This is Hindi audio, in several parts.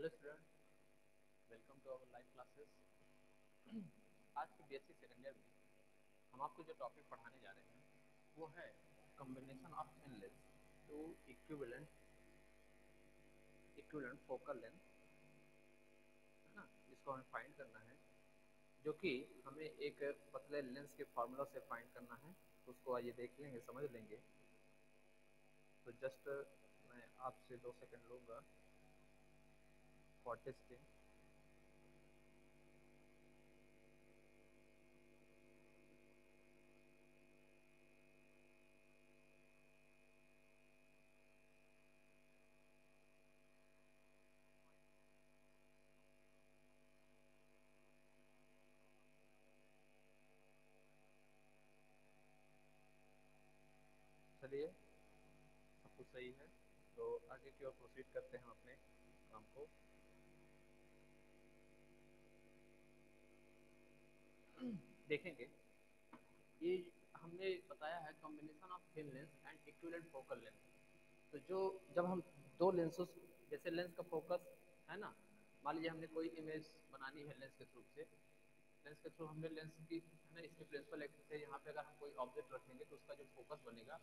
Hello student, welcome to our live classes. आज की बीएससी सेकेंड ईयर में हम आपको जो टॉपिक पढ़ाने जा रहे हैं वो है combination of thin lens to equivalent equivalent focal length, है ना, जिसको हमें फाइंड करना है, जो कि हमें एक पतले लेंस के फार्मूला से फाइंड करना है। उसको आइए देख लेंगे, समझ लेंगे। तो जस्ट मैं आपसे 2 सेकंड लूँगा फॉर टेस्टिंग। चलिए, सब कुछ सही है तो आगे की ओर प्रोसीड करते हैं हम अपने काम को। देखेंगे, ये हमने बताया है combination of thin lens and equivalent focal length. तो जो जब हम दो लेंसेस, जैसे लेंस का फोकस है ना, मान लीजिए हमने कोई इमेज बनानी है लेंस के थ्रू से, लेंस के थ्रू हमने लेंस की है ना, इसके प्रिंसिपल एक्सिस है, यहाँ पे अगर हम कोई ऑब्जेक्ट रखेंगे तो उसका जो फोकस बनेगा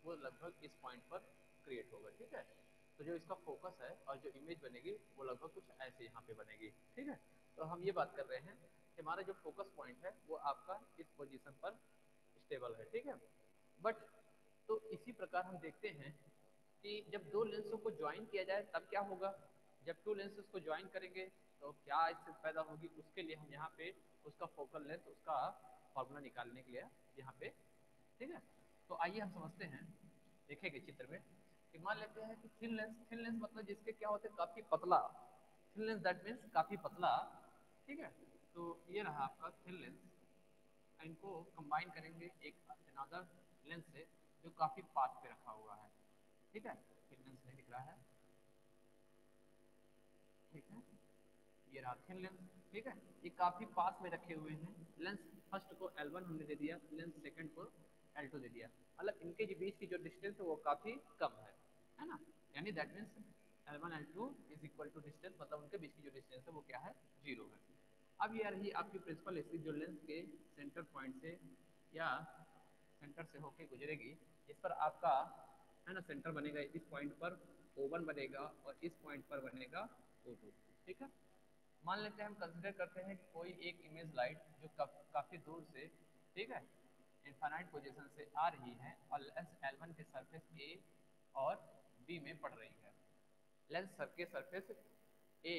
वो लगभग इस पॉइंट पर क्रिएट होगा। ठीक है, तो जो इसका फोकस है और जो इमेज बनेगी वो लगभग कुछ ऐसे यहाँ पे बनेगी। ठीक है, तो हम ये बात कर रहे हैं कि हमारा जो फोकस पॉइंट है वो आपका इस पोजीशन पर स्टेबल है। ठीक है, बट तो इसी प्रकार हम देखते हैं कि जब दो लेंसों को ज्वाइन किया जाए तब क्या होगा। जब टू लेंसेज को ज्वाइन करेंगे तो क्या स्थिति पैदा होगी, उसके लिए हम यहाँ पे उसका फोकल लेंथ, उसका फॉर्मूला निकालने के लिए यहाँ पे। ठीक है, तो आइए हम समझते हैं, देखेंगे चित्र में कि मान लेते हैं कि थिन लेंस मतलब जिसके क्या होते हैं, काफी पतला। थिन लेंस दैट मीन्स काफी पतला। ठीक है, तो ये रहा आपका थिन लेंस, इनको कंबाइन करेंगे एक अनदर लेंस से जो काफी पास पे रखा हुआ है। ठीक है, थिन लेंस नहीं दिख रहा है। ठीक है, ये रहा थिन लेंस। ठीक है, ये काफी पास में रखे हुए हैं। लेंस फर्स्ट को L1 हमने दे दिया, लेंस सेकंड को L2 दे दिया, मतलब इनके जो बीच की जो डिस्टेंस है वो काफी कम है ना। यानी that means L1 L2 is equal to distance, मतलब उनके बीच की जो डिस्टेंस है वो क्या है, 0 है। अब ये रही आपकी प्रिंसिपल एक्सिस जो लेंस के सेंटर पॉइंट से या सेंटर से होके गुजरेगी। इस पर आपका है ना सेंटर बनेगा, इस पॉइंट पर O1 बनेगा और इस पॉइंट पर बनेगा O2। ठीक है, मान लेते हैं हम कंसिडर करते हैं कि कोई एक इमेज लाइट जो काफी दूर से, ठीक है, इनफाइनाइट पोजीशन से आ रही है और लेंस L1 के सरफेस A और B में पड़ रही है। लेंस के surface A,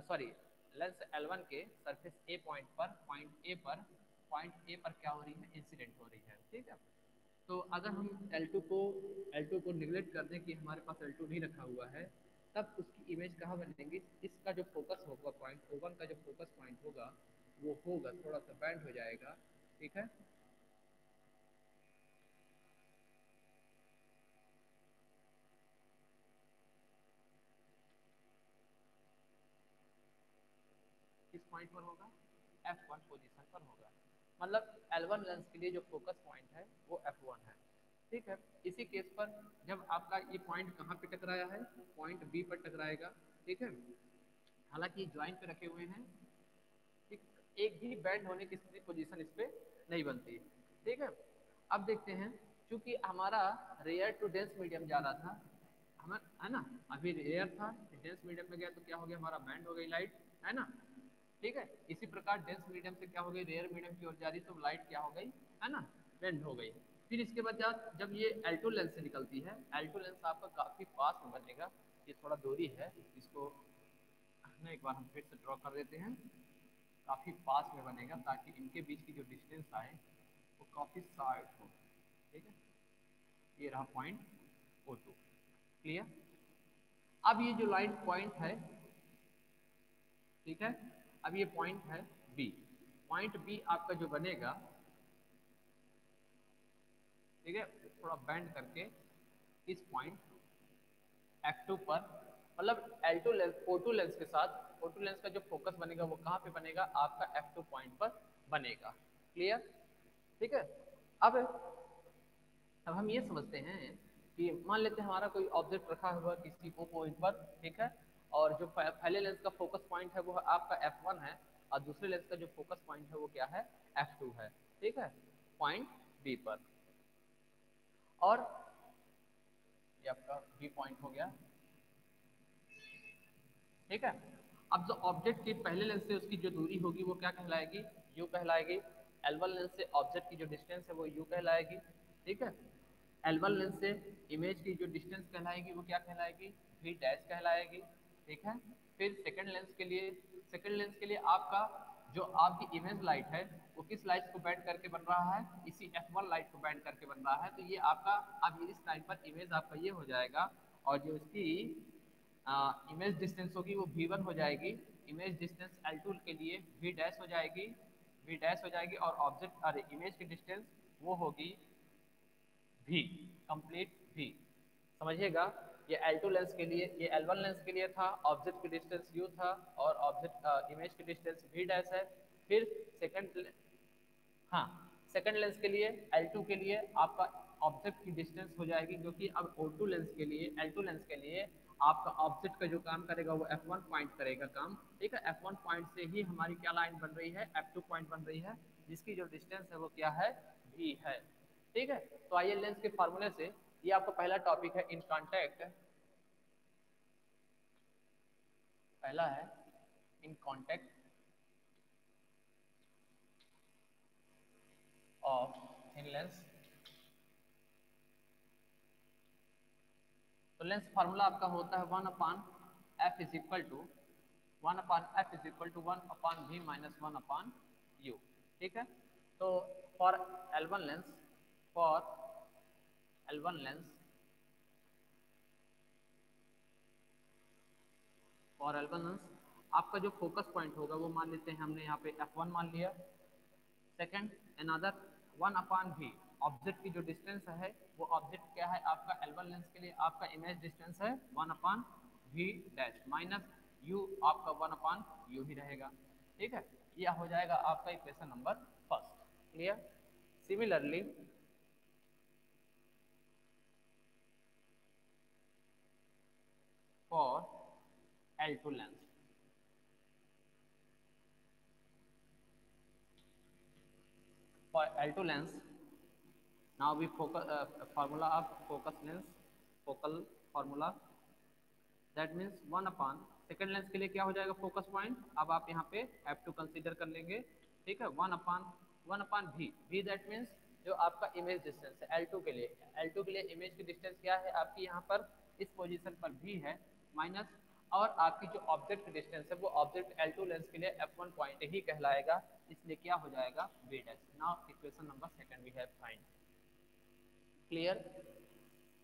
sorry, lens L1 के सरफेस A पॉइंट A पर क्या हो रही है, इंसिडेंट हो रही है। ठीक है, तो अगर हम L2 को निगलेक्ट कर दें कि हमारे पास L2 नहीं रखा हुआ है, तब उसकी इमेज कहाँ बनेगी, इसका जो फोकस होगा पॉइंट O1 का जो फोकस पॉइंट होगा वो होगा थोड़ा सा बैंड हो जाएगा। ठीक है, किस पॉइंट पर होगा, F1 पोजीशन पर होगा। मतलब L1 लेंस के लिए जो फोकस पॉइंट है वो F1 है। ठीक है, इसी केस पर जब आपका ये पॉइंट कहाँ पे टकराया है, पॉइंट B पर टकराएगा। ठीक है, हालांकि ज्वाइन पे रखे हुए हैं, ठीक, एक भी बैंड होने की स्थिति पोजीशन इस पे नहीं बनती। ठीक है, अब देखते हैं, चूंकि हमारा रेयर टू डेंस मीडियम जा रहा था, हमें है ना, अभी रेयर था, डेंस मीडियम में गया तो क्या हो गया, हमारा बैंड हो गई लाइट, है ना। ठीक है, इसी प्रकार डेंस मीडियम से क्या हो गई, रेयर मीडियम की ओर जा रही तो लाइट क्या हो गई, है ना, बेंड हो गई। फिर इसके बाद जब ये L2 लेंस से निकलती है, L2 लेंस आपका काफी पास में बनेगा। ये थोड़ा दूरी है, इसको एक बार हम फिर से ड्रॉ कर देते हैं, काफी पास में बनेगा ताकि इनके बीच की जो डिस्टेंस आए वो काफी शार्ट हो। ठीक है, ये रहा पॉइंट O2। क्लियर, अब ये जो लाइन पॉइंट है, ठीक है, अब ये पॉइंट है बी, पॉइंट बी आपका जो बनेगा, ठीक है, थोड़ा बेंड करके इस पॉइंट F2 पर, मतलब L2 लेंस O2 लेंस के साथ O2 लेंस का जो फोकस बनेगा वो कहाँ पे बनेगा, आपका F2 पॉइंट पर बनेगा। क्लियर, ठीक है। अब हम ये समझते हैं कि मान लेते हैं हमारा कोई ऑब्जेक्ट रखा हुआ किसी को पॉइंट पर, ठीक है, और जो पहले लेंस का फोकस पॉइंट है वो आपका F1 है, और दूसरे लेंस का जो फोकस पॉइंट है वो क्या है, F2 है, ठीक है, पॉइंट बी पर। और ये आपका बी पॉइंट हो गया, ठीक है। अब जो ऑब्जेक्ट की पहले लेंस से उसकी जो दूरी होगी वो क्या कहलाएगी, यू कहलाएगी। L1 लेंस से ऑब्जेक्ट की जो डिस्टेंस है वो यू कहलाएगी, ठीक है। L1 लेंस से इमेज की जो डिस्टेंस कहलाएगी वो क्या कहलाएगी, वी डैश कहलाएगी, ठीक है। फिर सेकंड लेंस के लिए आपका जो आपकी इमेज लाइट है वो किस लाइट को बैंड करके बन रहा है, इसी F1 लाइट को बैंड करके बन रहा है, तो ये आपका अब इस लाइन पर इमेज आपका ये हो जाएगा, और जो इसकी इमेज डिस्टेंस होगी वो V1 हो जाएगी। इमेज डिस्टेंस L2 के लिए V डैश हो जाएगी, V डैश हो जाएगी, और ऑब्जेक्ट अरे इमेज की डिस्टेंस वो होगी V, कंप्लीट V। समझिएगा, ये L2 लेंस के लिए, ये L1 लेंस के लिए था, ऑब्जेक्ट की डिस्टेंस U था, और ऑब्जेक्ट इमेज की डिस्टेंस V डैश है। फिर सेकंड, हाँ, सेकंड लेंस के लिए L2 के लिए आपका ऑब्जेक्ट की डिस्टेंस हो जाएगी, जो कि अब O2 लेंस के लिए, L2 लेंस के लिए आपका ऑब्जेक्ट का जो काम करेगा वो F1 पॉइंट करेगा काम, ठीक है। F1 पॉइंट से ही हमारी क्या लाइन बन रही है, F2 पॉइंट बन रही है, जिसकी जो डिस्टेंस है वो क्या है, V है, ठीक है। तो आइए लेंस के फार्मूले से, ये आपका पहला टॉपिक है इन कॉन्टैक्ट, पहला है in contact of thin lens. तो लेंस फार्मूला आपका होता है 1/f is equal to 1/f is equal to 1/v minus 1/u, ठीक है। तो for L1 lens, for L1 lens, for L1 lens आपका जो फोकस पॉइंट होगा वो मान लेते हैं हमने यहाँ पे F1 मान लिया। सेकंड, अनदर 1/v, ऑब्जेक्ट की जो डिस्टेंस है वो ऑब्जेक्ट क्या है आपका L1 लेंस के लिए आपका इमेज डिस्टेंस है 1/v डैश माइनस u, आपका 1/u ही रहेगा, ठीक है। यह हो जाएगा आपका equation number first, clear. Similarly for L2 lens, for L2 lens now we focus formula of focus length, focal formula, that means 1/, second lens के लिए क्या हो जाएगा फोकस पॉइंट, अब आप यहाँ पे F2 कंसीडर कर लेंगे, ठीक है। 1/v, v दैट मीन्स जो आपका इमेज डिस्टेंस है L2 के लिए, L2 के लिए इमेज की डिस्टेंस क्या है आपकी यहाँ पर इस पोजीशन पर v है, माइनस, और आपकी जो ऑब्जेक्ट डिस्टेंस है वो ऑब्जेक्ट L2 लेंस के लिए F1 पॉइंट ही कहलाएगा, इसलिए क्या हो जाएगा v dash. Now equation number second we have find, clear.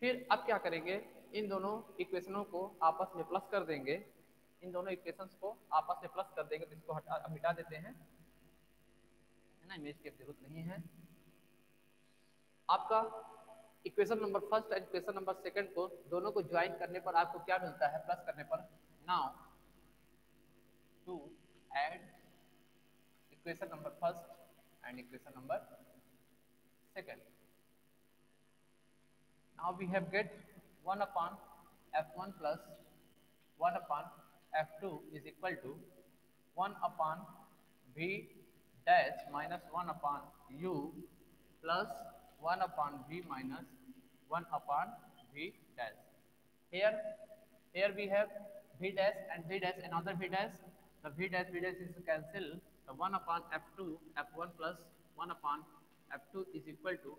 फिर अब क्या करेंगे, इन दोनों इक्वेशनों को आपस में प्लस कर देंगे, इन दोनों इक्वेशंस को आपस में प्लस कर देंगे, तो इसको मिटा देते हैं, है ना, इमेज की जरूरत नहीं है। आपका इक्वेशन नंबर फर्स्ट और इक्वेशन नंबर सेकंड को दोनों को ज्वाइन करने पर आपको क्या मिलता है, प्लस करने पर। Now to add equation number first and equation number second, now we have get 1/f1 plus 1/f2 is equal to 1/v dash minus 1/u plus 1/v minus 1/v dash. Here, here we have v dash and v dash, another v dash. The v dash is cancel. The 1/f2 f1 plus 1/f2 is equal to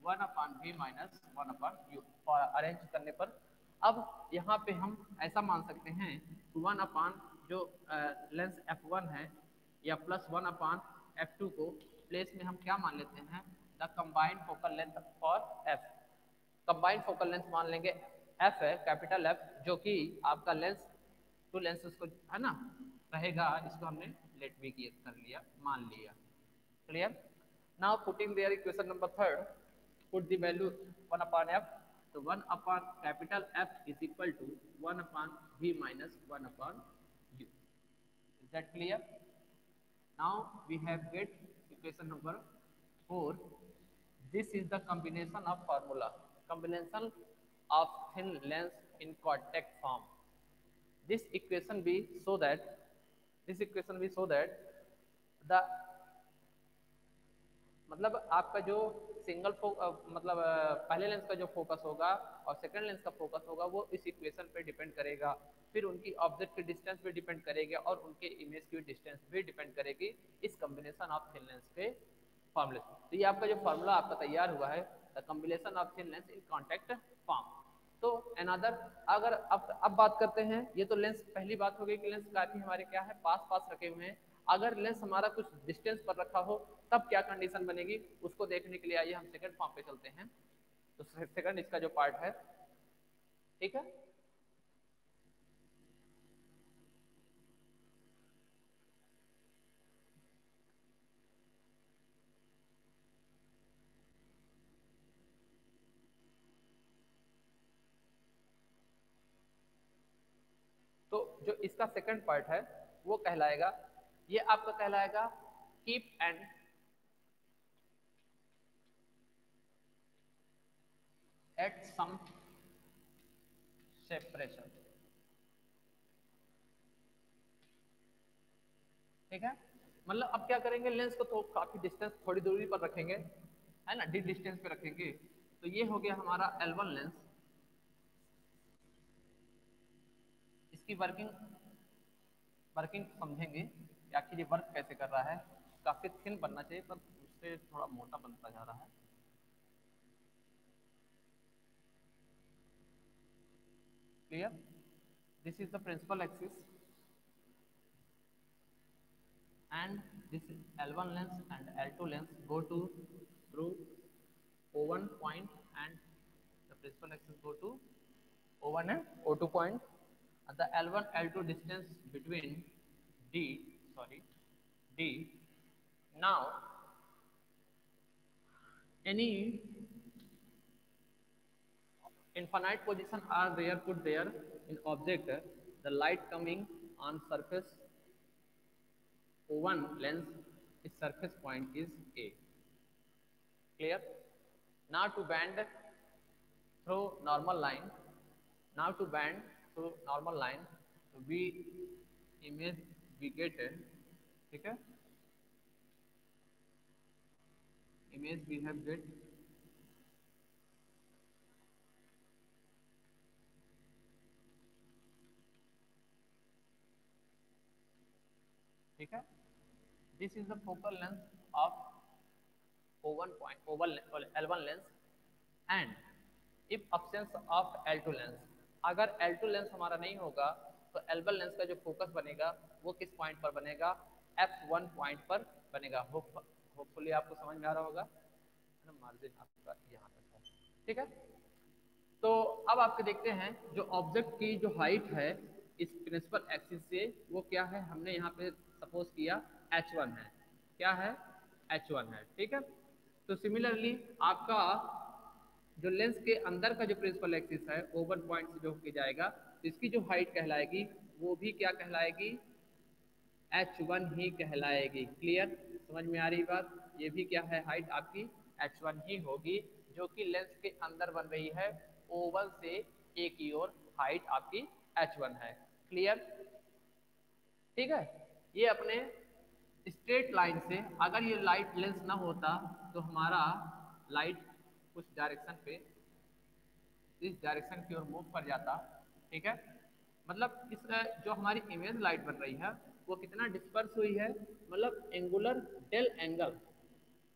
1/v minus 1/u arrange करने पर। अब यहाँ पे हम ऐसा मान सकते हैं 1/ जो लेंस f1 है या प्लस 1/f2 को प्लेस में हम क्या मान लेते हैं, the combined focal length for f, combined focal length मान लेंगे f है, कैपिटल F, जो कि आपका लेंस टू लेंस उसको है ना रहेगा, इसको हमने लेट बी कर लिया, मान लिया, clear. Now putting their equation number third, put the value 1/f, so 1/capital F is equal to 1/v minus 1/u, is that clear? Now we have get equation number 4, this is the combination of formula, combination of thin lens in contact form. This equation be so that the मतलब आपका जो मतलब पहले लेंस का जो फोकस होगा और सेकंड लेंस का फोकस होगा वो इस इक्वेशन पे डिपेंड करेगा, फिर उनकी ऑब्जेक्ट की डिस्टेंस पे डिपेंड करेगी और उनके इमेज की डिस्टेंस भी डिपेंड करेगी इस कॉम्बिनेशन ऑफ थिन लेंस के फॉर्मूले से। तो ये आपका जो फॉर्मूला आपका तैयार हुआ है, the combination of thin lens in contact form. तो अनदर, अगर अब बात करते हैं, ये तो लेंस पहली बात हो गई कि लेंस काफी हमारे क्या है पास पास रखे हुए हैं। अगर लेंस हमारा कुछ डिस्टेंस पर रखा हो तब क्या कंडीशन बनेगी उसको देखने के लिए आइए हम सेकंड फॉर्म पे चलते हैं। तो सेकंड इसका जो पार्ट है, ठीक है, तो जो इसका सेकंड पार्ट है वो कहलाएगा, ये आपका कहलाएगा keep and at some separation, ठीक है। मतलब अब क्या करेंगे, लेंस को तो काफी डिस्टेंस थोड़ी दूरी पर रखेंगे, है ना, डी डिस्टेंस पे रखेंगे। तो ये हो गया हमारा L1 लेंस। इसकी वर्किंग वर्किंग समझेंगे कि आखिर ये वर्क कैसे कर रहा है। काफी थिन बनना चाहिए पर उससे थोड़ा मोटा बनता जा रहा है। Clear? This is the principal axis and this L1 lens and L2 lens go to through O1 point and the principal axis go to O1 and O2 point. The L1 L2 distance between D. Now any infinite position are there put there in object, the light coming on surface O1 lens, its surface point is A. Clear? Now to bend through normal line, so we image we get, ठीक है, image we have get, ठीक है। This is the focal length of O1 point L1 lens and if absence of L2 lens, अगर L2 लेंस हमारा नहीं होगा तो L1 लेंस का जो फोकस बनेगा वो किस पॉइंट पर बनेगा, F1 पॉइंट पर बनेगा। होपफुली आपको समझ में आ रहा होगा, मार्जिन आपका यहाँ तक है, ठीक है। तो अब आपके देखते हैं जो ऑब्जेक्ट की जो हाइट है इस प्रिंसिपल एक्सिस से वो क्या है, हमने यहाँ पे सपोज किया H1 है, क्या है, H1 है, ठीक है। तो सिमिलरली आपका जो लेंस के अंदर का जो प्रिंसिपल एक्सिस है O1 पॉइंट से जो होके जाएगा तो इसकी जो हाइट कहलाएगी वो भी क्या कहलाएगी, H1 ही कहलाएगी। क्लियर, समझ में आ रही बात? ये भी क्या है, हाइट आपकी H1 ही होगी जो कि लेंस के अंदर बन रही है O1 से A की ओर, हाइट आपकी H1 है। क्लियर, ठीक है। ये अपने स्ट्रेट लाइन से अगर ये लाइट लेंस ना होता तो हमारा लाइट कुछ डायरेक्शन पे इस डायरेक्शन की ओर मूव कर जाता, ठीक है। मतलब इस जो हमारी इमेज लाइट बन रही है वो कितना डिस्पर्स हुई है, मतलब एंगुलर डेल एंगल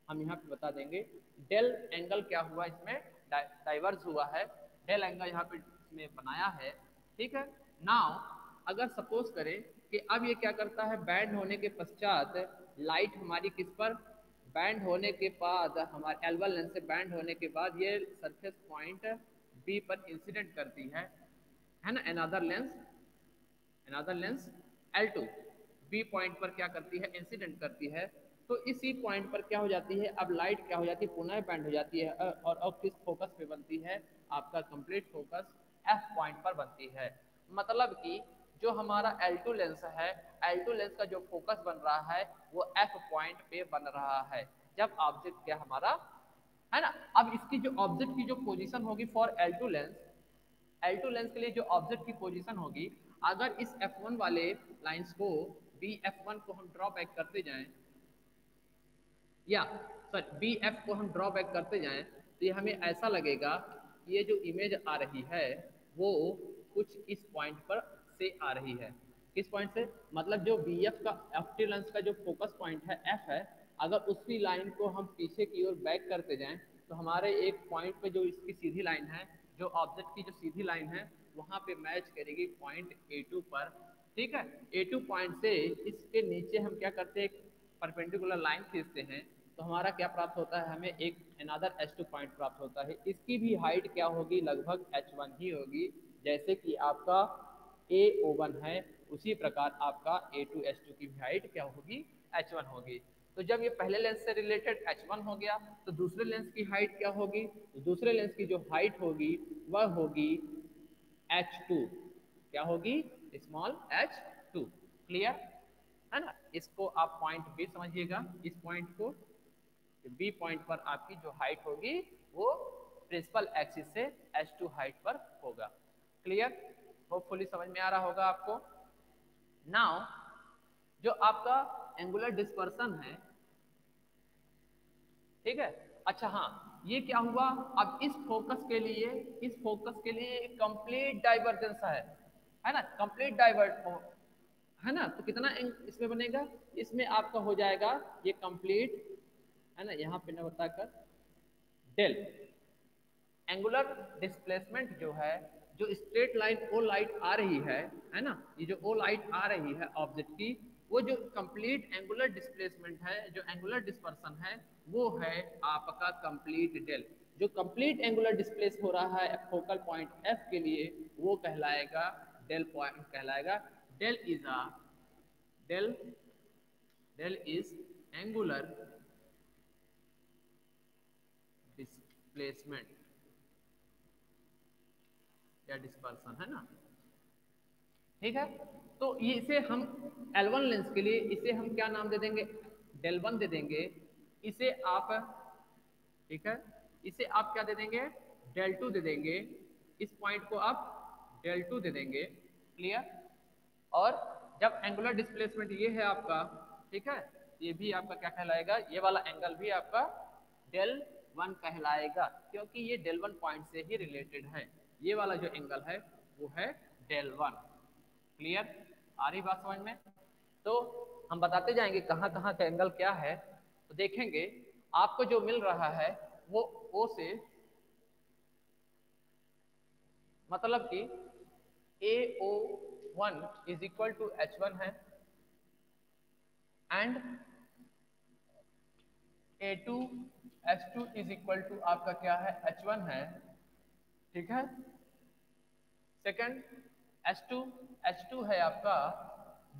हम यहाँ पे बता देंगे। डेल एंगल क्या हुआ, इसमें डाइवर्स हुआ है, डेल एंगल यहाँ पे इसमें बनाया है, ठीक है। नाउ अगर सपोज करें कि अब ये क्या करता है, बैंड होने के पश्चात लाइट हमारी किस पर, बैंड होने के बाद हमारे L1 लेंस से बैंड होने के बाद ये सरफेस पॉइंट B पर इंसिडेंट करती है ना। Another lens L2 B point पर क्या करती है, इंसिडेंट करती है। तो इसी पॉइंट पर क्या हो जाती है, अब लाइट क्या हो जाती है, पुनः बैंड हो जाती है और अब किस फोकस पे बनती है, आपका कंप्लीट फोकस F पॉइंट पर बनती है। मतलब कि जो हमारा L2 लेंस है, L2 लेंस का जो फोकस बन रहा है वो F पॉइंट पे बन रहा है जब ऑब्जेक्ट क्या हमारा, है ना। अब इसकी जो ऑब्जेक्ट की जो पोजीशन होगी for L2 lens, L2 lens के लिए जो ऑब्जेक्ट की पोजीशन होगी, अगर इस F1 वाले लाइंस को BF1 को हम ड्रॉ बैक करते जाएं, या सॉरी BF को हम ड्रॉ बैक करते जाएं, तो ये हमें ऐसा लगेगा कि ये जो इमेज आ रही है वो कुछ इस पॉइंट पर से आ रही है। किस पॉइंट से? मतलब जो BF का FT लेंस का जो फोकस पॉइंट है F है, अगर उसी लाइन को हम पीछे की ओर बैक करते जाएं तो हमारे एक पॉइंट पे जो इसकी सीधी लाइन है, जो ऑब्जेक्ट की जो सीधी लाइन है, वहां पे मैच करेगी पॉइंट A2 पर। ठीक है, A2 पॉइंट से इसके नीचे हम क्या करते हैं, परपेंडिकुलर लाइन खींचते हैं, तो हमारा क्या प्राप्त होता है, हमें एक अनदर H2 पॉइंट प्राप्त होता है। इसकी भी हाइट क्या होगी, लगभग H1 ही होगी। जैसे कि आपका AO1 है, उसी प्रकार आपका A2 H2 की भी हाइट क्या होगी, H1 होगी। तो जब ये पहले लेंस से रिलेटेड H1 हो गया, तो दूसरे लेंस की हाइट क्या होगी, तो दूसरे लेंस की जो हाइट होगी वह होगी H2। क्या होगी, स्मॉल H2। क्लियर है ना? इसको आप पॉइंट बी समझिएगा, इस पॉइंट को, बी पॉइंट पर आपकी जो हाइट होगी वो प्रिंसिपल एक्सिस से H2 हाइट पर होगा। क्लियर, होपफुली समझ में आ रहा होगा आपको। नाउ जो आपका एंगुलर डिस्पर्सन है, ठीक है, अच्छा हाँ, ये क्या हुआ, अब इस फोकस के लिए, इस फोकस के लिए कंप्लीट डाइवर्जेंस है ना, कंप्लीट डाइवर्ट है ना, तो कितना इसमें बनेगा, इसमें आपका हो जाएगा ये कंप्लीट, है ना, यहाँ पे न बताकर डेल एंगुलर डिस्प्लेसमेंट जो है, जो स्ट्रेट लाइन ओ लाइट आ रही है ना, ये जो ओ लाइट आ रही है ऑब्जेक्ट की, वो जो कंप्लीट एंगुलर डिस्प्लेसमेंट है, जो एंगुलर डिस्पर्सन है, वो है आपका कंप्लीट डेल। जो कंप्लीट एंगुलर डिस्प्लेस हो रहा है फोकल पॉइंट एफ के लिए, वो कहलाएगा डेल पॉइंट कहलाएगा। Del is a del del is angular displacement या डिस्पर्सन, है ना। ठीक है, तो ये इसे हम L1 लेंस के लिए इसे हम क्या नाम दे देंगे, डेल 1 दे देंगे। इसे आप, ठीक है, इसे आप क्या दे देंगे, डेल 2 दे देंगे। इस पॉइंट को आप डेल 2 दे देंगे। क्लियर, और जब एंगुलर डिस्प्लेसमेंट ये है आपका, ठीक है, ये भी आपका क्या कहलाएगा, ये वाला एंगल भी आपका डेल 1 कहलाएगा, क्योंकि ये डेल 1 पॉइंट से ही रिलेटेड है। ये वाला जो एंगल है वो है डेल 1। क्लियर, आ रही बात समझ में? तो हम बताते जाएंगे कहाँ कहाँ का एंगल क्या है। तो देखेंगे आपको जो मिल रहा है वो O से, मतलब कि AO1 is equal to H1 है, and A2 H2 is equal to आपका क्या है, H1 है। ठीक है, सेकंड H2 है आपका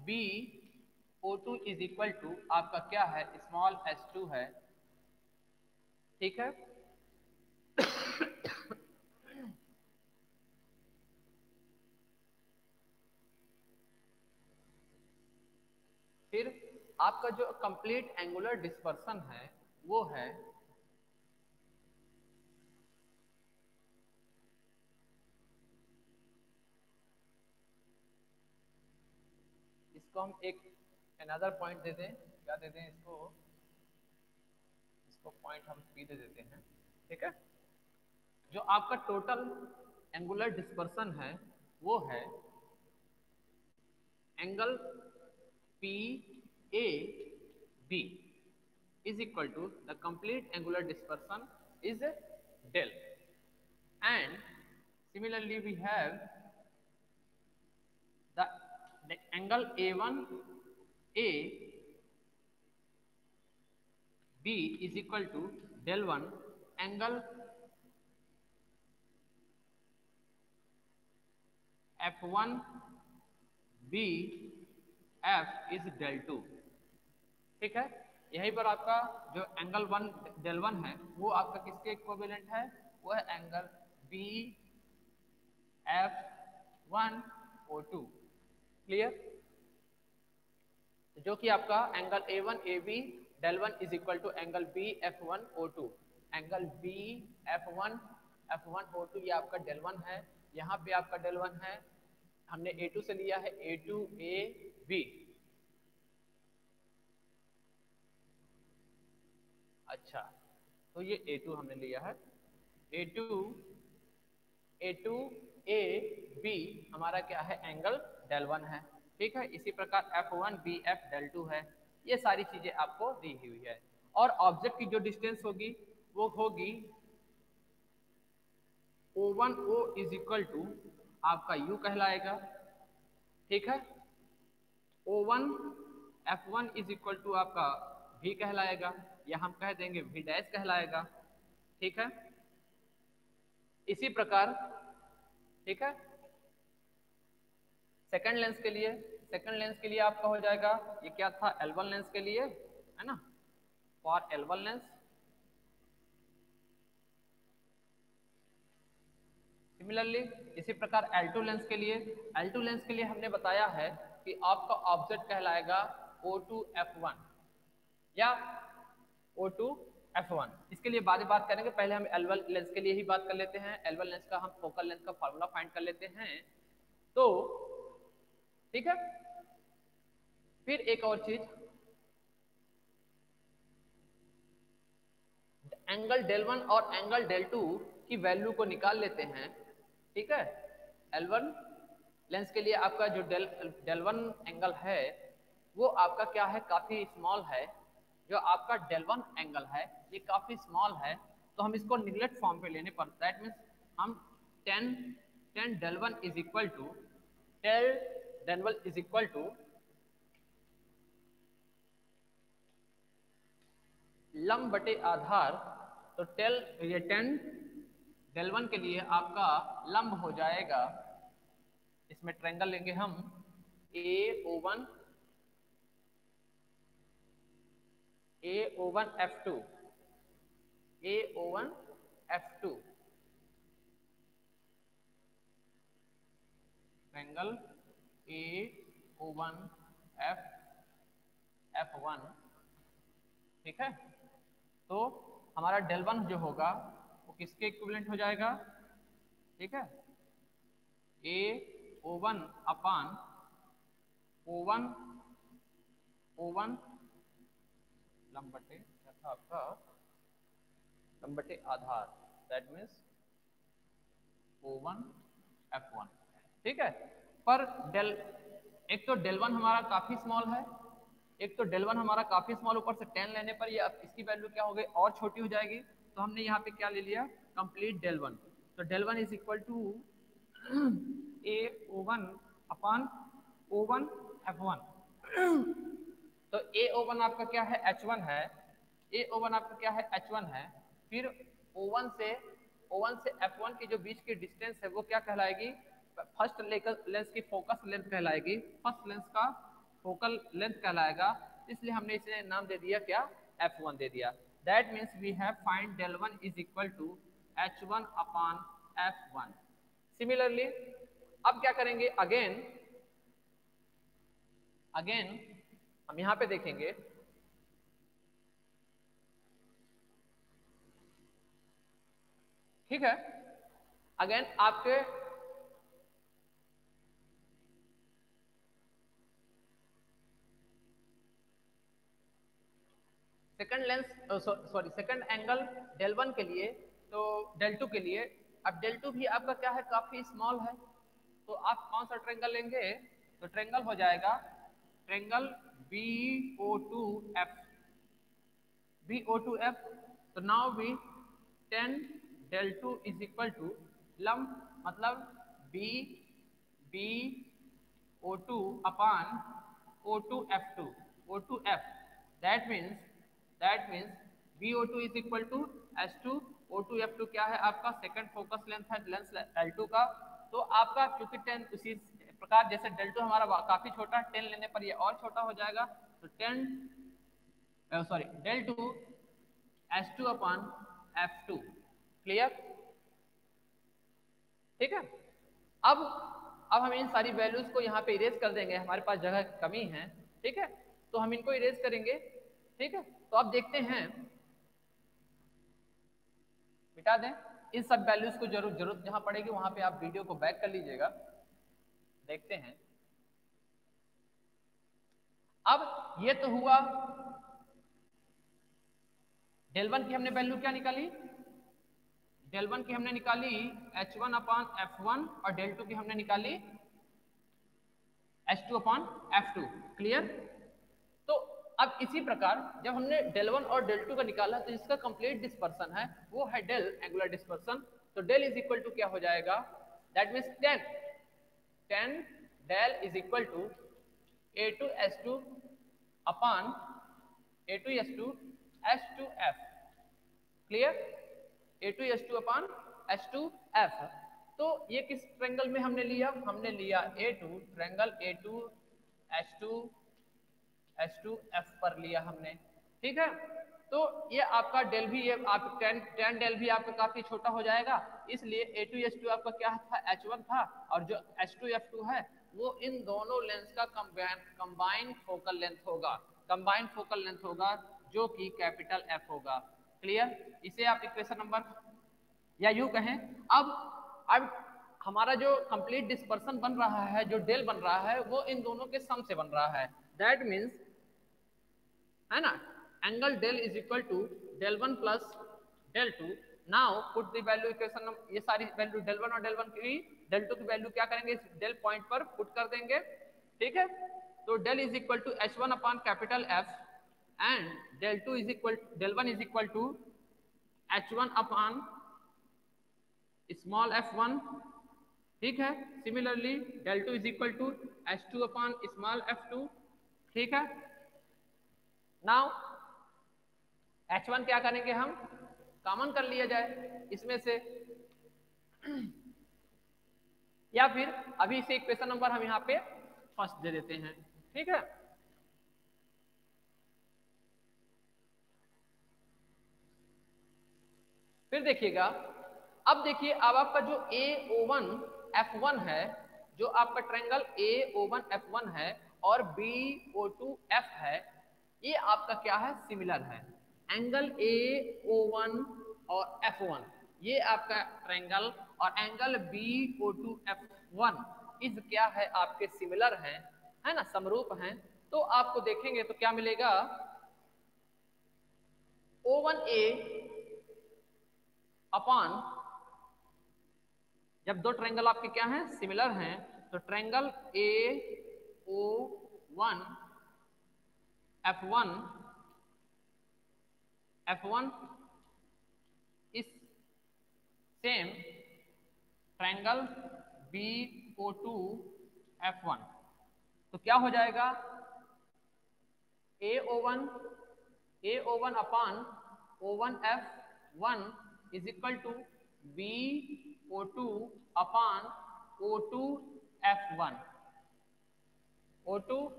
BO2 इज इक्वल टू आपका क्या है, स्मॉल H2 है। ठीक है, फिर आपका जो कंप्लीट एंगुलर डिस्पर्सन है वो है, इसको हम एक अनदर पॉइंट दे दें, क्या दे दें इसको, इसको पॉइंट हम P दे देते हैं। ठीक है, जो आपका टोटल एंगुलर डिस्पर्सन है वो है angle PAB is equal to the complete angular dispersion is del, and similarly we have the angle A1A B is equal to del 1 angle F1 B F is del 2। ठीक है, यहीं पर आपका जो एंगल 1 del 1 है वो आपका किसके इक्विवेलेंट है, वो है एंगल BF1O2। क्लियर, जो कि आपका angle A1AB del 1 is equal to angle BF1O2। Angle BF1 F1O2 ये आपका del 1 है, यहाँ पे आपका डेल वन है, हमने A2 से लिया है A2 A B। अच्छा, तो ये A2 हमने लिया है, A2 A B हमारा क्या है, एंगल डेल वन है। ठीक है, इसी प्रकार F1 BF डेल टू है। ये सारी चीजें आपको दी हुई है। और ऑब्जेक्ट की जो डिस्टेंस होगी वो होगी O1O इज इक्वल टू आपका U कहलाएगा। ठीक है, O1 F1 is equal to आपका V कहलाएगा, या हम कह देंगे V डैश कहलाएगा। ठीक है, इसी प्रकार ठीक है सेकंड लेंस के लिए आपका हो जाएगा, ये क्या था, L1 लेंस के लिए है ना, फॉर L1 लेंस। सिमिलरली इसी प्रकार L2 लेंस के लिए हमने बताया है कि आपका ऑब्जेक्ट कहलाएगा O2F1 या O2F1। इसके लिए बाद में बात करेंगे, पहले हम L1 लेंस के लिए ही बात कर लेते हैं। L1 लेंस का हम फोकल लेंथ का फार्मूला फाइंड कर लेते हैं। तो ठीक है, फिर एक और चीज, एंगल डेल वन और एंगल डेल टू की वैल्यू को निकाल लेते हैं। ठीक है, L1 लेंस के लिए आपका जो डेल वन एंगल है वो आपका क्या है, काफी स्मॉल है। जो आपका डेल वन एंगल है ये काफी स्मॉल है, तो हम इसको निगलेक्ट फॉर्म पे लेने पर दैट मीन्स हम 10 del one is equal to 10 del one is equal to लंब बटे आधार। तो 10 डेल वन के लिए आपका लंब हो जाएगा, इसमें ट्रायंगल लेंगे हम AO1 F2 AO1 F2 triangle AO1 F1। ठीक है, तो हमारा डेल वन जो होगा वो किसके इक्विवेलेंट हो जाएगा। ठीक है, AO1 अपान O1 लंब बटे क्या था आपका, लंब बटे आधार, दैट मीन्स O1 F1। ठीक है, पर एक तो डेल वन हमारा काफी स्मॉल है, ऊपर से 10 लेने पर ये अब इसकी वैल्यू क्या हो गई, और छोटी हो जाएगी। तो हमने यहाँ पे क्या ले लिया, कंप्लीट डेल वन। तो del one is equal to AO1 upon O1 F1। तो AO1 आपका क्या है, H1 है। AO1 आपका क्या है, H1 है। फिर O1 से F1 के जो बीच की डिस्टेंस है वो क्या कहलाएगी, फर्स्ट लेंस की फोकस लेंथ कहलाएगी, फर्स्ट लेंस का फोकल लेंथ कहलाएगा। इसलिए हमने इसे नाम दे दिया क्या, F1 दे दिया। That means we have find del one is equal to H1 upon F1। Similarly अब क्या करेंगे, अगेन हम यहां पे देखेंगे, ठीक है, अगेन आपके सेकंड एंगल डेल वन के लिए, तो डेल टू के लिए, अब डेल टू भी आपका क्या है, काफी स्मॉल है। तो आप कौन सा ट्रायंगल लेंगे, तो ट्रायंगल हो जाएगा ट्रायंगल BO2F। तो now we 10 del two is equal to लंब, मतलब BO2 upon O2F। That means BO2 is equal to H2। O2F2 क्या है आपका, सेकंड फोकस लेंथ है लेंस L2 का। तो आपका क्योंकि 10 उसी प्रकार जैसे डेल टू हमारा काफी छोटा, 10 लेने पर ये और छोटा हो जाएगा। तो डेल टू H2 अपान F2। क्लियर, ठीक है। अब हम इन सारी वैल्यूज को यहाँ पे इरेज कर देंगे, हमारे पास जगह कमी है। ठीक है, तो हम इनको इरेज करेंगे। ठीक है, तो अब देखते हैं, मिटा दें। इन सब वैल्यूज को जरूरत जहां पड़ेगी वहां पे आप वीडियो को बैक कर लीजिएगा। देखते हैं, अब ये तो हुआ डेल वन की हमने वैल्यू क्या निकाली, डेल वन की हमने निकाली H1 अपॉन F1 और डेल टू की हमने निकाली H2 अपॉन F2। क्लियर। तो अब इसी प्रकार जब हमने डेल वन और डेल टू का निकाला तो इसका कंप्लीट डिस्पर्सन है वो है डेल एंगुलर डिस्पर्सन। तो डेल इज इक्वल टू क्या हो जाएगा, that means 10 del is equal to A2S2 upon A2S2 H2F। Clear, A2S2 upon H2F। तो ये किस ट्रायंगल में हमने लिया, हमने लिया A2 ट्रायंगल A2 H2F पर लिया हमने। ठीक है, तो ये आपका डेल भी, ये आप टेन डेल भी आपका काफी छोटा हो जाएगा, इसलिए A2S2 आपका क्या था, H1 था, और जो H2F2 है वो इन दोनों लेंस का कंबाइन फोकल लेंथ होगा, कंबाइंड फोकल लेंथ होगा जो कि कैपिटल F होगा। क्लियर, इसे आप इक्वेशन नंबर, या यूं कहें अब हमारा जो कंप्लीट डिस्पर्सन बन रहा है, जो डेल बन रहा है वो इन दोनों के सम से बन रहा है। दैट मीन्स, है ना, angle del is equal to del one plus del two. Now put the value equation, ये सारी वैल्यू डेल वन और डेल वन की, डेल टू की वैल्यू क्या करेंगे, डेल पॉइंट पर पुट कर देंगे। ठीक है, तो del is equal to H1 upon capital F and del two is equal, del one is equal to H1 upon small f1। ठीक है, similarly del two is equal to H2 upon small f2। ठीक है, नाउ H1 क्या करेंगे, हम कॉमन कर लिया जाए इसमें से, या फिर अभी इसे इक्वेशन नंबर हम यहाँ पे फर्स्ट दे देते हैं। ठीक है, फिर देखिएगा, अब देखिए, अब आपका जो AO1 F1 है, जो आपका ट्रायंगल AO1 F1 है और BO2 F है, ये आपका क्या है, सिमिलर है। एंगल AO1 और F1 ये आपका ट्रायंगल, और एंगल BO2 F1 इस क्या है, आपके सिमिलर है ना, समरूप हैं। तो आपको देखेंगे तो क्या मिलेगा, O1A अपॉन, जब दो ट्रायंगल आपके क्या हैं, सिमिलर हैं, तो ट्रायंगल AO1 F1 इस सेम ट्रायंगल BO2 F1। तो क्या हो जाएगा, AO1 upon O1 F1 is equal to BO2 upon O2 F1, O2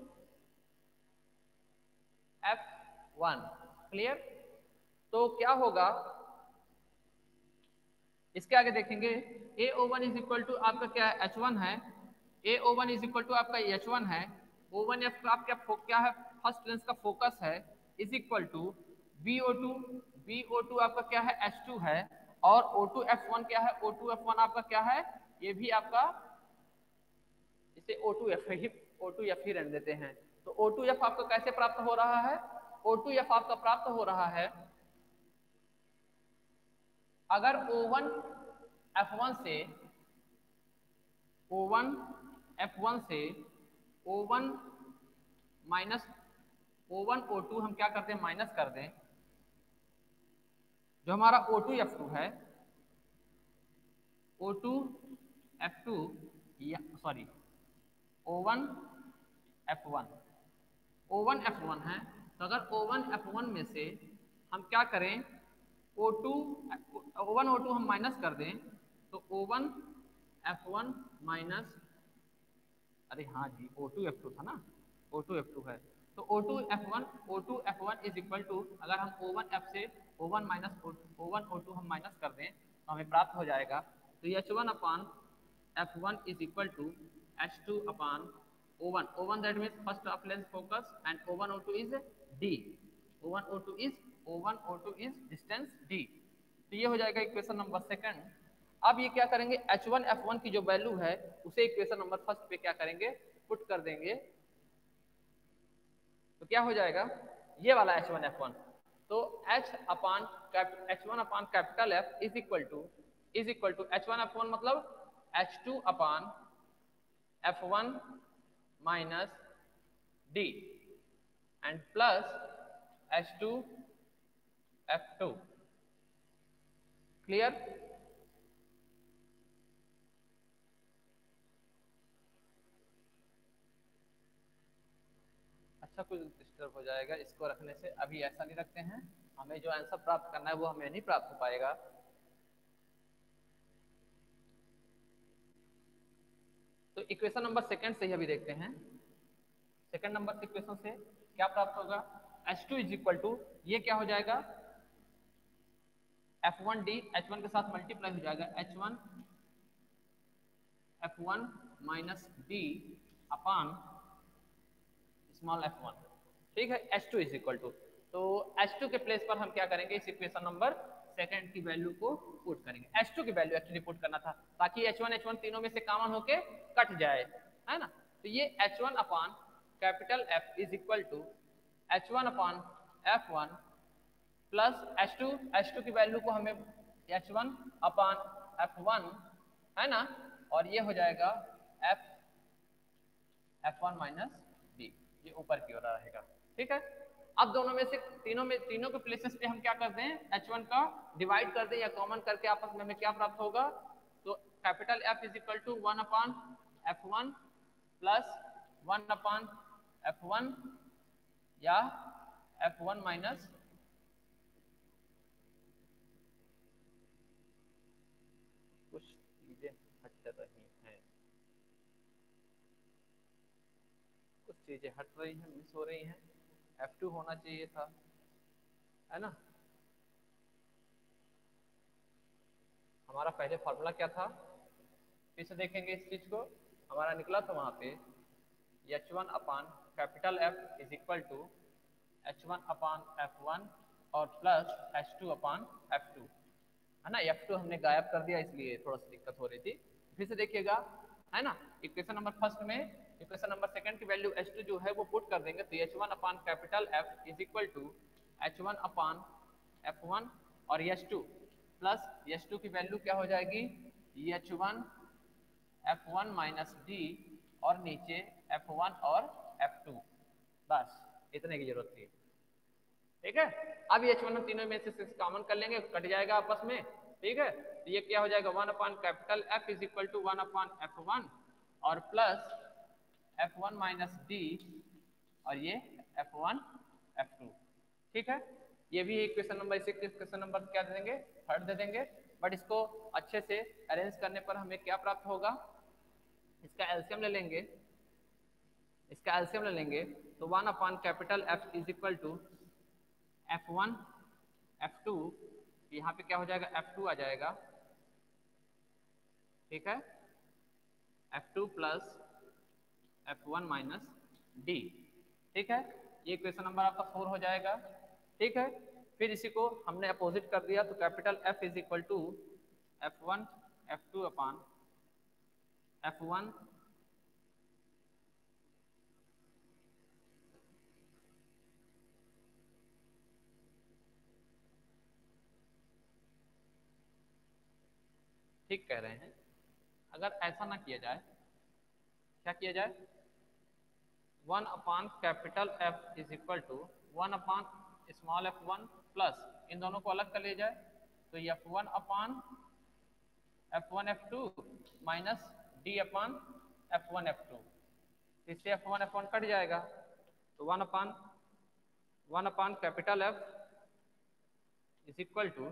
F1। Clear, तो क्या होगा, इसके आगे देखेंगे, AO1 इज इक्वल टू आपका क्या है, H1 है, AO1 इज इक्वल टू आपका H1 है, O1 F का आपका क्या है, फर्स्ट लेंस का फोकस है, इज इक्वल टू BO2 आपका क्या है, H2 है, और O2 F1 क्या है, O2 F1 आपका क्या है, ये भी आपका, इसे O2F ही रहने देते हैं। तो O2F आपका कैसे प्राप्त हो रहा है, O2F आपका प्राप्त हो रहा है, अगर O1 F1 से O1 माइनस O1 O2 हम क्या करते हैं, माइनस कर दें, जो हमारा O2 F2 है, O2 F2 या सॉरी O1 F1 है। तो अगर O1 F1 में से हम क्या करें, O1 O2 हम माइनस कर दें, तो O1 F1 माइनस, अरे हाँ जी, O2 F2 था ना, O2 F2 है, तो O2 F1 is equal to, अगर हम O1 F से O1 O2 हम माइनस कर दें तो हमें प्राप्त हो जाएगा, तो H1 upon F1 is equal to H2 upon O1 that means first of lens focus and O1 O2 is D, O1 O2 is distance D। तो ये हो जाएगा इक्वेशन नंबर सेकंड। अब ये क्या करेंगे, H1 F1 की जो वैल्यू है उसे इक्वेशन नंबर फर्स्ट पे क्या करेंगे, पुट कर देंगे। तो क्या हो जाएगा, ये वाला H1 F1, तो H1 upon capital F is equal to H1 F1 मतलब H2 upon F1 minus D and plus H2 F2। Clear? अच्छा, कुछ डिस्टर्ब हो जाएगा इसको रखने से, अभी ऐसा नहीं रखते हैं, हमें जो आंसर प्राप्त करना है वो हमें नहीं प्राप्त हो पाएगा। तो इक्वेशन नंबर सेकंड से ही अभी देखते हैं। सेकंड नंबर इक्वेशन से क्या प्राप्त होगा, H2 इज इक्वल टू, ये क्या हो जाएगा, F1D H1 के साथ मल्टीप्लाई हो जाएगा, H1 F1 माइनस D अपान स्मॉल f1। ठीक है, H2 इज इक्वल टू, तो H2 के प्लेस पर हम क्या करेंगे, इस इक्वेशन नंबर सेकंड की वैल्यू को पुट करेंगे। H2 की वैल्यू एक्चुअली पुट करना था ताकि H1 तीनों में से कॉमन होके कट जाए, है ना। तो ये H1 upon capital F is equal to H1 upon F1 plus H2 की वैल्यू को हमें H1 अपान F1, है ना, और ये हो जाएगा F1 माइनस डी, ये ऊपर की ओर रहेगा। ठीक है, अब दोनों में से तीनों के प्लेसेस पे हम क्या करते हैं, H1 का डिवाइड कर दें या कॉमन करके आपस में हमें क्या प्राप्त होगा, तो capital F is equal to 1 upon F1 plus 1 upon F1 या F1 माइनस, कुछ चीजें हट रही हैं, कुछ चीजें हट रही हैं, मिस हो रही हैं, F2 होना चाहिए था, है ना। हमारा पहले फॉर्मूला क्या था, फिर से देखेंगे इस चीज को, हमारा निकला था वहां पे H1 upon capital F is equal to H1 upon F1 और प्लस H2 अपान F2, है ना। F2 हमने गायब कर दिया इसलिए थोड़ा सा दिक्कत हो रही थी, फिर से देखिएगा, है ना। इक्वेशन नंबर फर्स्ट में इक्वेशन नंबर सेकंड की वैल्यू H2 जो है वो पुट कर देंगे, तो H1 upon capital F is equal to H1 upon F1 और H2 प्लस H2 की वैल्यू क्या हो जाएगी, H1 F1 माइनस डी और नीचे F1 और F2, बस इतने की जरूरत थी। ठीक है, अब ये H1 तीनों में से कॉमन कर लेंगे, कट जाएगा आपस में। ठीक है, तो ये क्या हो जाएगा, 1 upon capital F is equal to 1 upon F1 और प्लस F1 माइनस डी और ये F1 F2। ठीक है, ये भी इक्वेशन नंबर, इसे इक्वेशन नंबर क्या दे देंगे, थर्ड दे देंगे। बट इसको अच्छे से अरेंज करने पर हमें क्या प्राप्त होगा, इसका एलसीएम ले लेंगे, तो 1 upon capital F is equal to F1 F2, यहाँ पे क्या हो जाएगा, F2 आ जाएगा। ठीक है, F2 plus F1 minus D. ठीक है, ये इक्वेशन नंबर आपका 4 हो जाएगा। ठीक है, फिर इसी को हमने अपोजिट कर दिया, तो capital F is equal to F1 F2 upon F1 ठीक कह रहे हैं। अगर ऐसा ना किया जाए, क्या किया जाए, 1 upon capital F is equal to 1 upon small f1 plus, इन दोनों को अलग कर लिया जाए, तो ये F1 अपान F1 F2 minus D upon F1 F2, इससे F1 F1 कट जाएगा, तो 1 upon capital F is equal to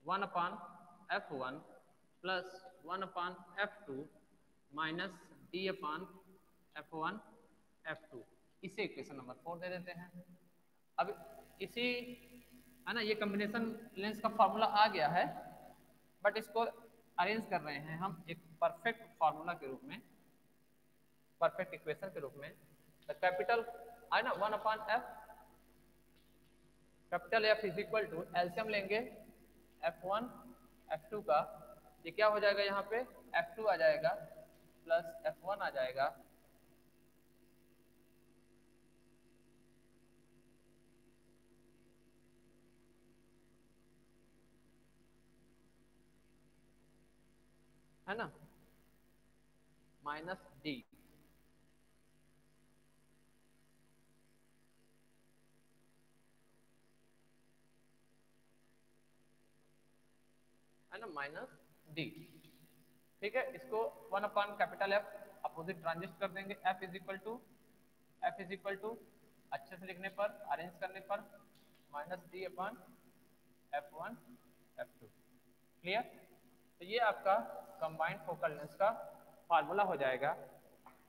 1 upon F1 plus 1 upon F2 minus D upon F1 F2, इसे इक्वेशन नंबर 4 दे देते हैं। अब इसी, है ना, ये कॉम्बिनेशन लेंस का फॉर्मूला आ गया है, बट इसको अरेंज कर रहे हैं हम एक परफेक्ट फार्मूला के रूप में, परफेक्ट इक्वेशन के रूप में। द कैपिटल, है ना, 1 upon F, capital F is equal to, LCM लेंगे F1 F2 का, ये क्या हो जाएगा, यहाँ पे F2 आ जाएगा प्लस F1 आ जाएगा, है ना, माइनस डी, है ना, माइनस डी। ठीक है, इसको 1 अपॉन कैपिटल F अपोजिट ट्रांजिस्ट कर देंगे। F इज इक्वल टू अच्छे से लिखने पर, अरेंज करने पर minus D upon F1 F2। Clear? तो ये आपका कंबाइंड फोकल लेंथ का फार्मूला हो जाएगा।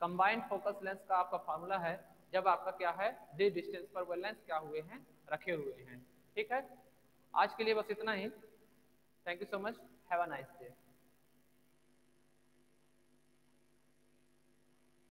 कंबाइंड फोकस लेंथ का आपका फार्मूला है जब आपका क्या है, डी डिस्टेंस पर वो लेंस क्या हुए हैं, रखे हुए हैं। ठीक है, आज के लिए बस इतना ही। Thank you so much, have a nice day.